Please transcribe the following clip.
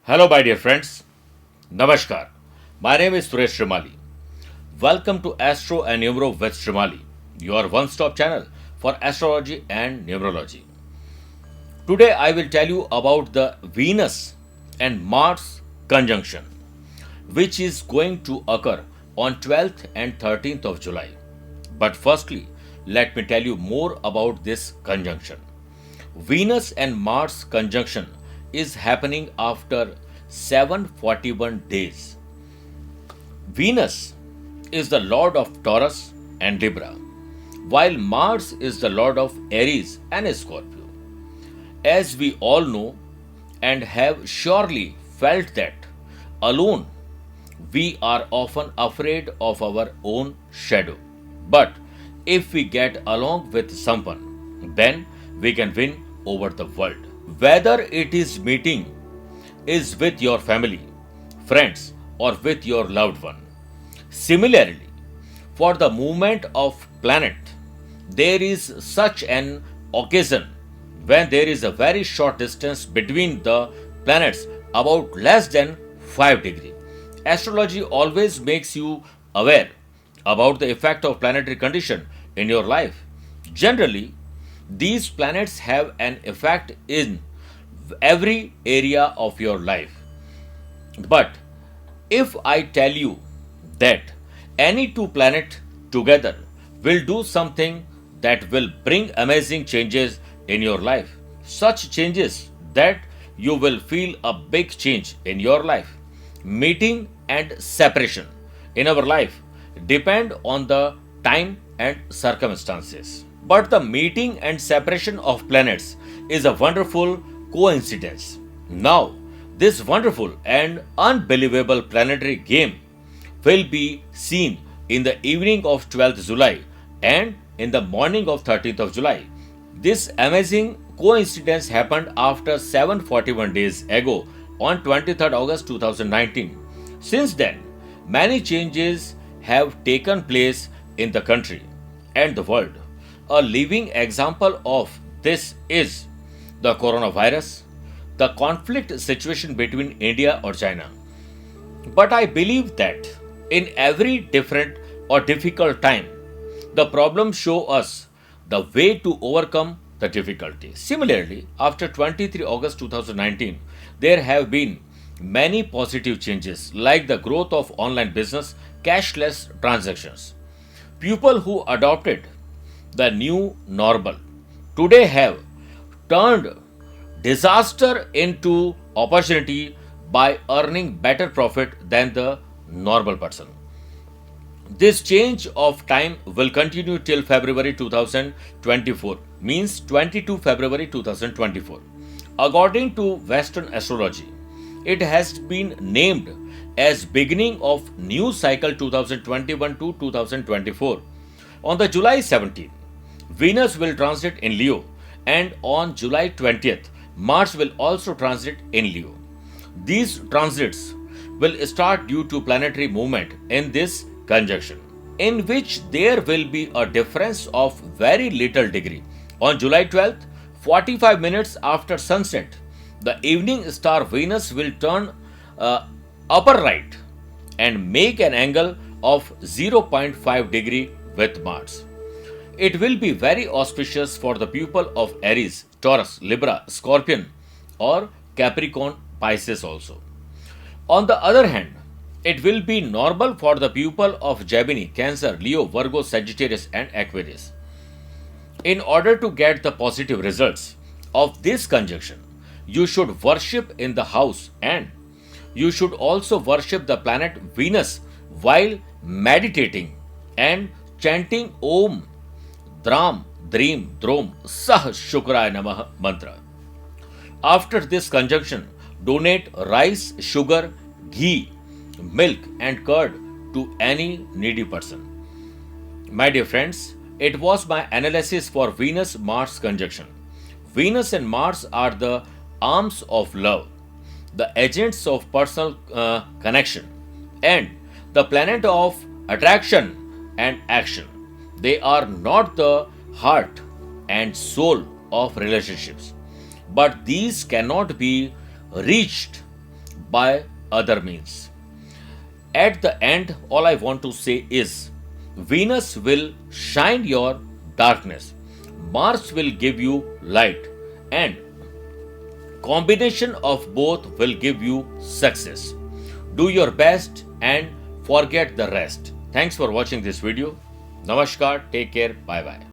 Hello, my dear friends. Namaskar. My name is Suresh Shrimali. Welcome to Astro and Numero with Shrimali, your one stop channel for astrology and numerology. Today, I will tell you about the Venus and Mars conjunction, which is going to occur on 12th and 13th of July. But firstly, let me tell you more about this conjunction. Venus and Mars conjunction is happening after 741 days. Venus is the lord of Taurus and Libra, while Mars is the lord of Aries and Scorpio. As we all know and have surely felt that alone we are often afraid of our own shadow. But if we get along with someone, then we can win over the world. Whether it is meeting is with your family, friends, or with your loved one. Similarly, for the movement of planet, there is such an occasion when there is a very short distance between the planets, about less than 5 degrees. Astrology always makes you aware about the effect of planetary condition in your life. Generally, these planets have an effect in every area of your life. But if I tell you that any two planets together will do something that will bring amazing changes in your life, such changes that you will feel a big change in your life. Meeting and separation in our life depend on the time and circumstances. But the meeting and separation of planets is a wonderful coincidence. Now, this wonderful and unbelievable planetary game will be seen in the evening of 12th July and in the morning of 13th of July. This amazing coincidence happened after 741 days ago on 23rd August 2019. Since then, many changes have taken place in the country and the world. A living example of this is the coronavirus, the conflict situation between India or China. But I believe that in every different or difficult time, the problems show us the way to overcome the difficulty. Similarly, after 23 August 2019, there have been many positive changes like the growth of online business, cashless transactions. People who adopted the new normal today have turned disaster into opportunity by earning better profit than the normal person. This change of time will continue till February 2024, means 22 February 2024. According to Western astrology, it has been named as beginning of new cycle 2021 to 2024. On the July 17th, Venus will transit in Leo, and on July 20th, Mars will also transit in Leo. These transits will start due to planetary movement in this conjunction, in which there will be a difference of very little degree. On July 12th, 45 minutes after sunset, the evening star Venus will turn upper right and make an angle of 0.5 degree with Mars. It will be very auspicious for the people of Aries, Taurus, Libra, Scorpion, or Capricorn, Pisces also. On the other hand, it will be normal for the people of Gemini, Cancer, Leo, Virgo, Sagittarius, and Aquarius. In order to get the positive results of this conjunction, you should worship in the house and you should also worship the planet Venus while meditating and chanting Om Dram Dream Drom Sah Shukraya Namah mantra. After this conjunction, donate rice, sugar, ghee, milk, and curd to any needy person. My dear friends, it was my analysis for Venus Mars conjunction. Venus and Mars are the arms of love, the agents of personal connection, and the planet of attraction and action. They are not the heart and soul of relationships, but these cannot be reached by other means. At the end, all I want to say is Venus will shine your darkness, Mars will give you light, and combination of both will give you success. Do your best and forget the rest. Thanks for watching this video. Namaskar, take care, bye bye.